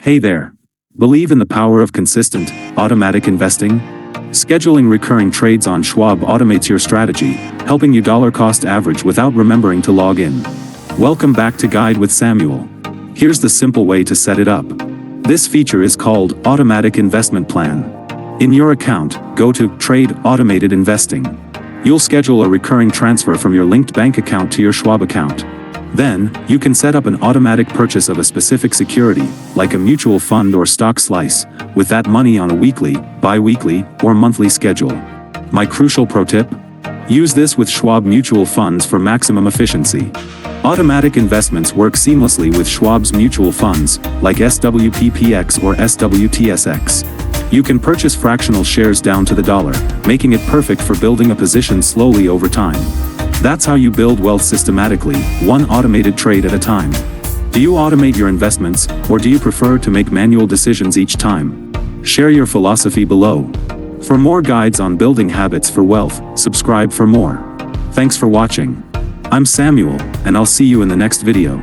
Hey there. Believe in the power of consistent, automatic investing? Scheduling recurring trades on Schwab automates your strategy, helping you dollar-cost average without remembering to log in. Welcome back to Guide with Samuel. Here's the simple way to set it up. This feature is called Automatic Investment Plan. In your account, go to Trade Automated Investing. You'll schedule a recurring transfer from your linked bank account to your Schwab account. Then, you can set up an automatic purchase of a specific security, like a mutual fund or stock slice, with that money on a weekly, bi-weekly, or monthly schedule. My crucial pro tip? Use this with Schwab mutual funds for maximum efficiency. Automatic investments work seamlessly with Schwab's mutual funds, like SWPPX or SWTSX. You can purchase fractional shares down to the dollar, making it perfect for building a position slowly over time. That's how you build wealth systematically, one automated trade at a time. Do you automate your investments, or do you prefer to make manual decisions each time? Share your philosophy below. For more guides on building habits for wealth, subscribe for more. Thanks for watching. I'm Samuel, and I'll see you in the next video.